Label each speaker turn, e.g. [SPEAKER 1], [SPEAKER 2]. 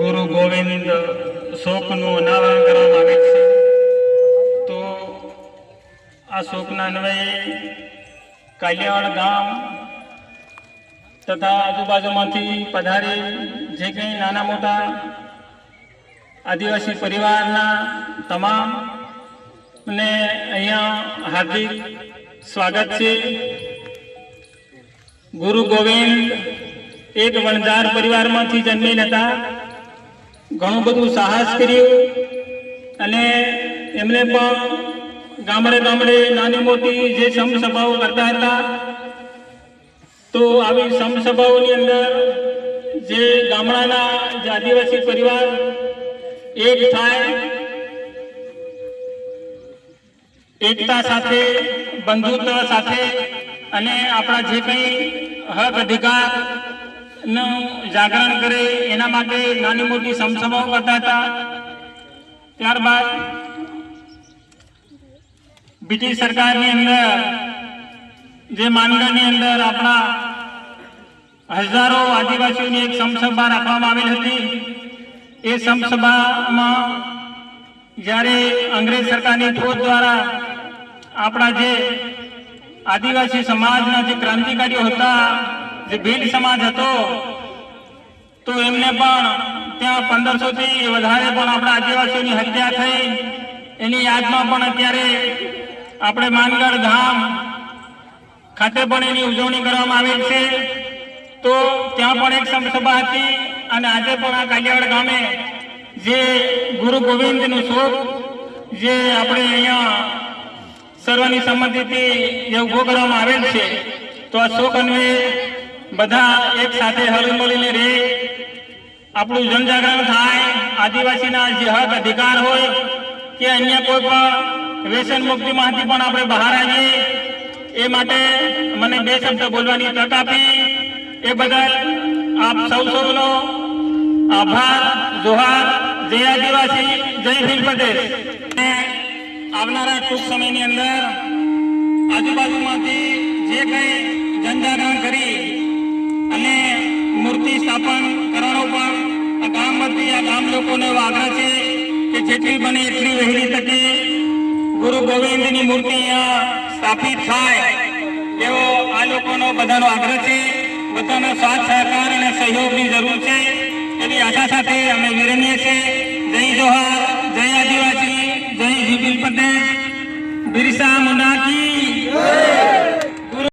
[SPEAKER 1] ગુરુ ગોવિંદ શોકનું અનાવરણ કરવામાં આવે છે। તો આ શોકના અન્વયે કાલિયાવાડ ગામ તથા આજુબાજુમાંથી પધારી જે કંઈ નાના મોટા આદિવાસી પરિવારના તમામ ને અહીંયા હાર્દિક સ્વાગત છે। ગુરુ ગોવિંદ એક વણઝાર પરિવારમાંથી જન્મેલ હતા। ઘણું બધું સાહસ કર્યું અને એમને પણ ગામડે ગામડે નાની મોટી જે સમસભાઓ કરતા હતા। તો આવી સમસભાઓની અંદર જે ગામડાના જે આદિવાસી પરિવાર એક થાય, એકતા સાથે, બંધુત્વ સાથે અને આપણા જે કંઈ હક અધિકારનું જાગરણ કરે એના માટે નાની મોટી સમસભાઓ કરતા હતા। ત્યારબાદ બ્રિટિશ સરકારની અંદર જે માનગઢની અંદર આપણા હજારો આદિવાસીઓની એક સમસભા રાખવામાં આવેલ હતી। એ સમસભામાં જ્યારે અંગ્રેજ સરકારની ફોજ દ્વારા આપણા જે આદિવાસી સમાજના જે ક્રાંતિકારીઓ હતા, જે ભીલ સમાજ હતો, તો એમને પણ ત્યાં 1500થી વધારે પણ આપણા આદિવાસીઓની હત્યા થઈ। એની યાદમાં પણ અત્યારે આપણે માનગઢ ધામ ખાતે પણ એની ઉજવણી કરવામાં આવેલ છે। તો ત્યાં પણ એક સમસભા હતી અને આજે પણ આ કાલિયાવાડ ગામે જે ગુરુ ગોવિંદનું શોક જે આપણે અહીંયા સર્વની સંમતિથી જે ઉભો કરવામાં આવેલ છે, તો આ શોક અન્વયે બધા એક સાથે હળી મળીને રહે, આપણું જનજાગરણ થાય, આદિવાસીના જે હક અધિકાર હોય કે અન્ય કોઈ પણ વ્યસન મુક્તિમાંથી પણ આપણે બહાર આવીએ એ માટે મને 2 શબ્દ બોલવાની તક આપી એ બદલ આપ સૌનો આભાર। જોહાર, જય આદિવાસી, જય ભીલ પ્રદેશ। આવનારા ટૂંક સમયની અંદર આજુબાજુમાંથી જે કંઈ જનજાગરણ કરી અને મૂર્તિ સ્થાપન કરવાનો પણ આ ગામ વતી આ ગામ લોકોનો એવો આગ્રહ છે કે જેટલી બને એટલી વહેલી તકે ગુરુ ગોવિંદની મૂર્તિ અહીંયા સ્થાપિત થાય એવો આ લોકોનો બધાનો આગ્રહ છે। બધાનો સાથ સહકાર અને સહયોગની જરૂર છે એવી આશા સાથે અમે વિરમીએ છીએ। જય જોહાર, જય આદિવાસી, જય ભીલ પ્રદેશ, બિરસા મુંડા કી જય।